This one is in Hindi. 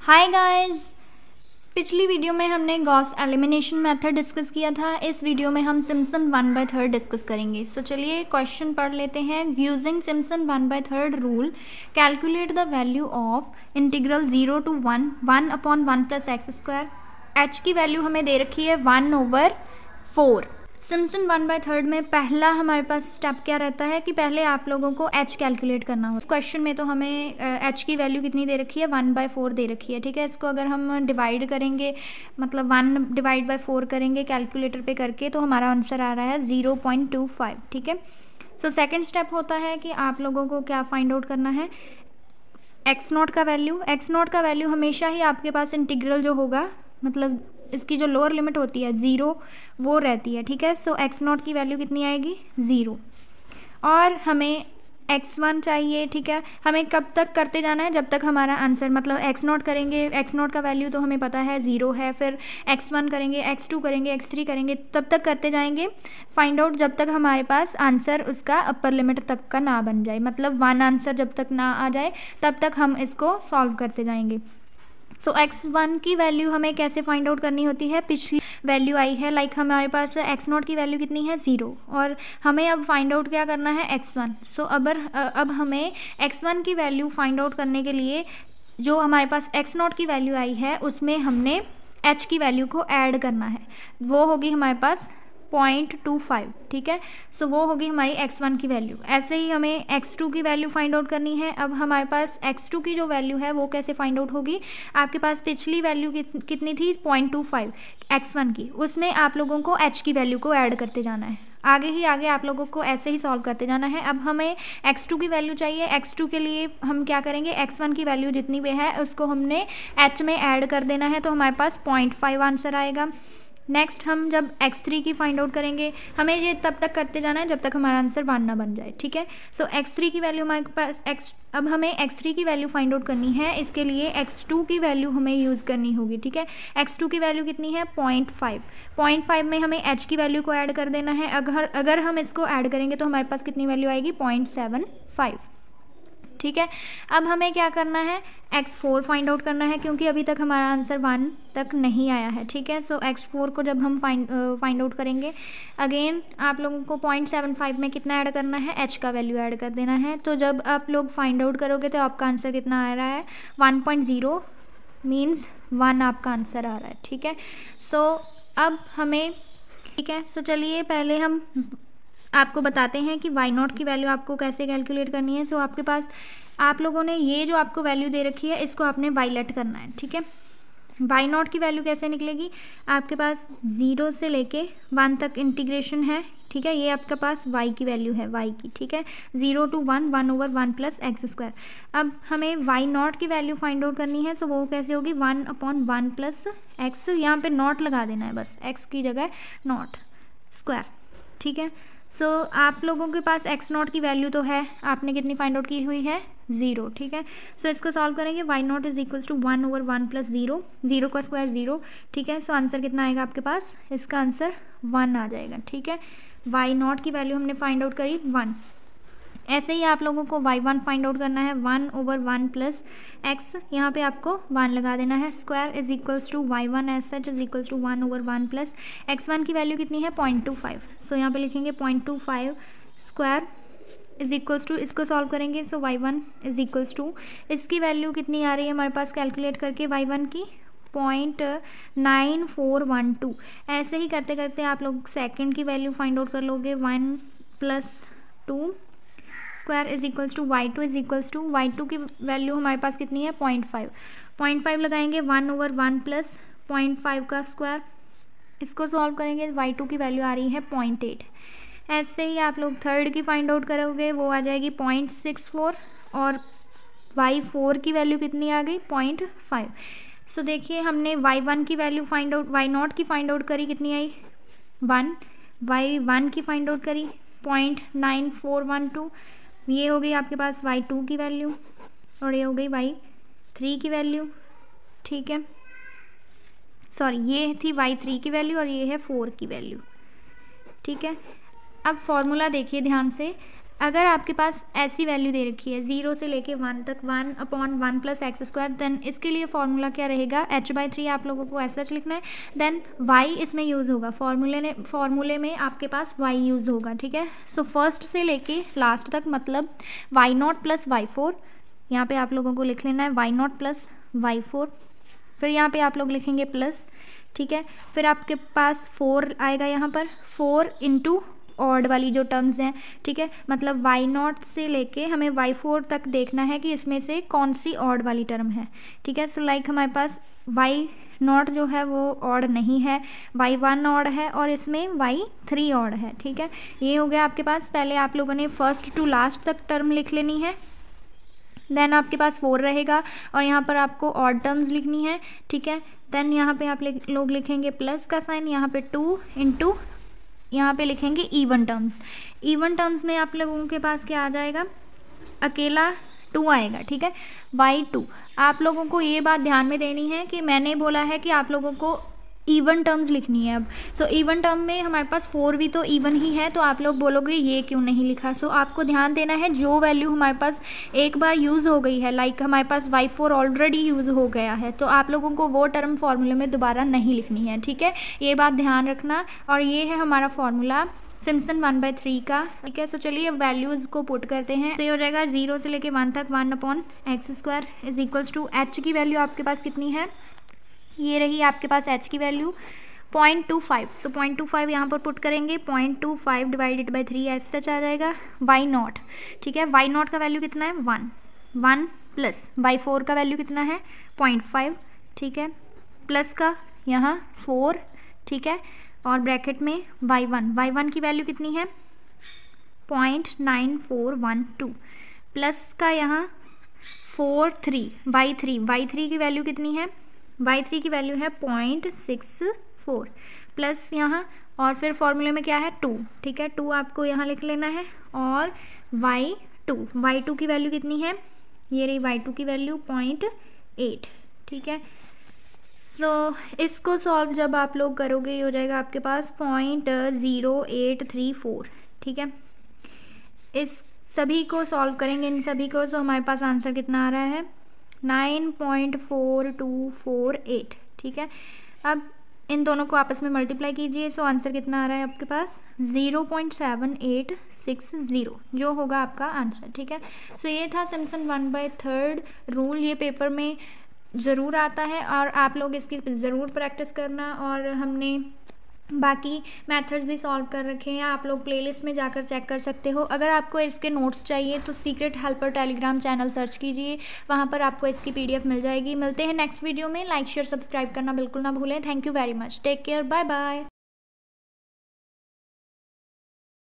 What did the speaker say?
हाय गाइस, पिछली वीडियो में हमने गॉस एलिमिनेशन मेथड डिस्कस किया था। इस वीडियो में हम सिम्पसन 1/3 डिस्कस करेंगे। सो चलिए क्वेश्चन पढ़ लेते हैं। Using Simpson 1/3 rule calculate the value of integral 0 to 1 plus x square. H की वैल्यू हमें दे रखी है 1/4। सिम्पसन 1/3 में पहला हमारे पास स्टेप क्या रहता है कि पहले आप लोगों को एच कैलकुलेट करना हो। इस क्वेश्चन में तो हमें एच की वैल्यू कितनी दे रखी है 1/4 दे रखी है। ठीक है, इसको अगर हम डिवाइड करेंगे मतलब 1/4 करेंगे कैलकुलेटर पे करके तो हमारा आंसर आ रहा है 0.25। ठीक है, सो सेकेंड स्टेप होता है कि आप लोगों को क्या फाइंड आउट करना है, एक्स नॉट का वैल्यू। एक्स नॉट का वैल्यू हमेशा ही आपके पास इंटीग्रल जो होगा मतलब इसकी जो लोअर लिमिट होती है 0 वो रहती है। ठीक है, सो एक्स नॉट की वैल्यू कितनी आएगी 0 और हमें x1 चाहिए। ठीक है, हमें कब तक करते जाना है जब तक हमारा आंसर मतलब एक्स नॉट करेंगे, एक्स नॉट का वैल्यू तो हमें पता है 0 है, फिर x1 करेंगे, x2 करेंगे, x3 करेंगे, तब तक करते जाएंगे फाइंड आउट जब तक हमारे पास आंसर उसका अपर लिमिट तक का ना बन जाए, मतलब 1 आंसर जब तक ना आ जाए तब तक हम इसको सॉल्व करते जाएंगे। सो x1 की वैल्यू हमें कैसे फाइंड आउट करनी होती है, पिछली वैल्यू आई है लाइक हमारे पास x नॉट की वैल्यू कितनी है 0 और हमें अब फाइंड आउट क्या करना है x1। सो अब हमें x1 की वैल्यू फाइंड आउट करने के लिए जो हमारे पास x नॉट की वैल्यू आई है उसमें हमने h की वैल्यू को ऐड करना है, वो होगी हमारे पास 0.25। ठीक है, सो वो होगी हमारी x1 की वैल्यू। ऐसे ही हमें x2 की वैल्यू फाइंड आउट करनी है। अब हमारे पास x2 की जो वैल्यू है वो कैसे फाइंड आउट होगी, आपके पास पिछली वैल्यू कितनी थी 0.25 x1 की, उसमें आप लोगों को h की वैल्यू को ऐड करते जाना है। आगे आप लोगों को ऐसे ही सॉल्व करते जाना है। अब हमें x2 की वैल्यू चाहिए। x2 के लिए हम क्या करेंगे, x1 की वैल्यू जितनी भी है उसको हमने h में ऐड कर देना है तो हमारे पास 0.5 आंसर आएगा। नेक्स्ट हम जब x3 की फाइंड आउट करेंगे, हमें ये तब तक करते जाना है जब तक हमारा आंसर 1 ना बन जाए। ठीक है, सो x3 की वैल्यू हमारे पास अब हमें x3 की वैल्यू फाइंड आउट करनी है। इसके लिए x2 की वैल्यू हमें यूज़ करनी होगी। ठीक है, x2 की वैल्यू कितनी है 0.5 में हमें h की वैल्यू को ऐड कर देना है। अगर हम इसको ऐड करेंगे तो हमारे पास कितनी वैल्यू आएगी 0.75। ठीक है, अब हमें क्या करना है x4 फाइंड आउट करना है क्योंकि अभी तक हमारा आंसर 1 तक नहीं आया है। ठीक है, सो x4 को जब हम फाइंड आउट करेंगे अगेन आप लोगों को 0.75 में कितना ऐड करना है, h का वैल्यू ऐड कर देना है। तो जब आप लोग फाइंड आउट करोगे तो आपका आंसर कितना आ रहा है 1.0 मीन्स 1 आपका आंसर आ रहा है। ठीक है, सो अब हमें ठीक है, सो चलिए पहले हम आपको बताते हैं कि y नॉट की वैल्यू आपको कैसे कैलकुलेट करनी है। सो आपके पास आप लोगों ने ये जो आपको वैल्यू दे रखी है इसको आपने वाइलेट करना है। ठीक है, y नॉट की वैल्यू कैसे निकलेगी, आपके पास 0 से लेके 1 तक इंटीग्रेशन है। ठीक है, ये आपके पास y की वैल्यू है y की। ठीक है, 0 to 1 प्लस एक्स स्क्वायर। अब हमें y नॉट की वैल्यू फाइंड आउट करनी है, सो वो कैसे होगी 1/1 प्लस एक्स, यहाँ पे नॉट लगा देना है बस, x की जगह नॉट स्क्वायर। ठीक है, सो आप लोगों के पास x नॉट की वैल्यू तो है, आपने कितनी फाइंड आउट की हुई है 0। ठीक है, सो इसको सॉल्व करेंगे y naught is equals to 1/1 plus 0, 0 का स्क्वायर 0। ठीक है, सो आंसर कितना आएगा आपके पास, इसका आंसर 1 आ जाएगा। ठीक है, y नॉट की वैल्यू हमने फाइंड आउट करी 1। ऐसे ही आप लोगों को y1 फाइंड आउट करना है 1/1 प्लस x, यहाँ पे आपको 1 लगा देना है, square is equals to y1 as such is equals to 1/1 plus x1 की वैल्यू कितनी है 0.25। सो यहाँ पे लिखेंगे 0.25 स्क्वायर इज इक्वल्स टू, इसको सॉल्व करेंगे सो y1 इज इक्वल्स टू, इसकी वैल्यू कितनी आ रही है हमारे पास कैलकुलेट करके y1 की 0.9412। ऐसे ही करते करते आप लोग सेकेंड की वैल्यू फाइंड आउट कर लोगे 1 + 2 square is equals to y2 is equals to, y2 की वैल्यू हमारे पास कितनी है 0.5 लगाएंगे 1/1 प्लस 0.5 का स्क्वायर, इसको सॉल्व करेंगे y2 की वैल्यू आ रही है 0.8। ऐसे ही आप लोग थर्ड की फाइंड आउट करोगे वो आ जाएगी 0.64 और y4 की वैल्यू कितनी आ गई 0.5। सो देखिए हमने y1 की value find out, y not की फाइंड आउट करी कितनी आई 1, y1 की फाइंड आउट करी 0.9412, ये हो गई आपके पास y2 की वैल्यू और ये हो गई y3 की वैल्यू। ठीक है, सॉरी ये थी y3 की वैल्यू और ये है 4 की वैल्यू। ठीक है, अब फॉर्मूला देखिए ध्यान से, अगर आपके पास ऐसी वैल्यू दे रखी है 0 से लेके 1 तक 1/1 + x², देन इसके लिए फॉर्मूला क्या रहेगा, h/3 आप लोगों को ऐसा लिखना है। देन y इसमें यूज़ होगा, फॉर्मूले में आपके पास y यूज़ होगा, ठीक है। सो फर्स्ट से लेके लास्ट तक मतलब y0 + y4, यहाँ पे आप लोगों को लिख लेना है y0 + y4, फिर यहाँ पे आप लोग लिखेंगे प्लस, ठीक है। फिर आपके पास 4 आएगा यहाँ पर, 4 × ऑड वाली जो टर्म्स हैं, ठीक है, मतलब y0 से लेके हमें y4 तक देखना है कि इसमें से कौन सी ऑड वाली टर्म है, ठीक है। सो लाइक हमारे पास y0 जो है वो ऑड नहीं है, y1 ऑड है और इसमें y3 ऑड है, ठीक है। ये हो गया आपके पास। पहले आप लोगों ने फर्स्ट टू लास्ट तक टर्म लिख लेनी है, देन आपके पास 4 रहेगा और यहाँ पर आपको ऑड टर्म्स लिखनी है, ठीक है। देन यहाँ पे आप लोग लिखेंगे प्लस का साइन, यहाँ पे 2 × यहाँ पे लिखेंगे इवन टर्म्स। इवन टर्म्स में आप लोगों के पास क्या आ जाएगा, अकेला 2 आएगा, ठीक है, y2। आप लोगों को ये बात ध्यान में देनी है कि मैंने बोला है कि आप लोगों को इवन टर्म्स लिखनी है अब। सो इवन टर्म में हमारे पास 4 भी तो इवन ही है, तो आप लोग बोलोगे ये क्यों नहीं लिखा। सो आपको ध्यान देना है जो वैल्यू हमारे पास एक बार यूज़ हो गई है, लाइक हमारे पास y4 ऑलरेडी यूज़ हो गया है, तो आप लोगों को वो टर्म फार्मूले में दोबारा नहीं लिखनी है, ठीक है। ये बात ध्यान रखना। और ये है हमारा फार्मूला सिम्पसन 1/3 का, ठीक है। सो चलिए अब वैल्यूज़ को पुट करते हैं। तो ये हो जाएगा 0 से लेके 1 तक 1/x² = h की वैल्यू आपके पास कितनी है, ये रही आपके पास h की वैल्यू 0.25। सो 0.25 यहाँ पर पुट करेंगे, 0.25 / 3 ऐसे सच आ जाएगा। y0, ठीक है, y0 का वैल्यू कितना है 1 प्लस y4 का वैल्यू कितना है 0.5, ठीक है, प्लस का यहाँ 4, ठीक है, और ब्रैकेट में y1 की वैल्यू कितनी है 0.9412, प्लस का यहाँ y3 की वैल्यू कितनी है, y3 की वैल्यू है 0.64, प्लस यहाँ और फिर फॉर्मूले में क्या है 2, ठीक है, 2 आपको यहाँ लिख लेना है। और y2 की वैल्यू कितनी है, ये रही y2 की वैल्यू 0.8, ठीक है। सो इसको सॉल्व जब आप लोग करोगे ये हो जाएगा आपके पास 0.0834, ठीक है। इस सभी को सॉल्व करेंगे, इन सभी को, तो हमारे पास आंसर कितना आ रहा है 9.4248, ठीक है। अब इन दोनों को आपस में मल्टीप्लाई कीजिए, सो आंसर कितना आ रहा है आपके पास 0.7860, जो होगा आपका आंसर, ठीक है। सो ये था सिम्पसन 1/3 रूल। ये पेपर में ज़रूर आता है और आप लोग इसकी ज़रूर प्रैक्टिस करना। और हमने बाकी मेथड्स भी सॉल्व कर रखे हैं, आप लोग प्लेलिस्ट में जाकर चेक कर सकते हो। अगर आपको इसके नोट्स चाहिए तो secret helper Telegram channel search कीजिए, वहाँ पर आपको इसकी PDF मिल जाएगी। मिलते हैं नेक्स्ट वीडियो में। लाइक शेयर सब्सक्राइब करना बिल्कुल ना भूलें। Thank you very much, take care, bye bye.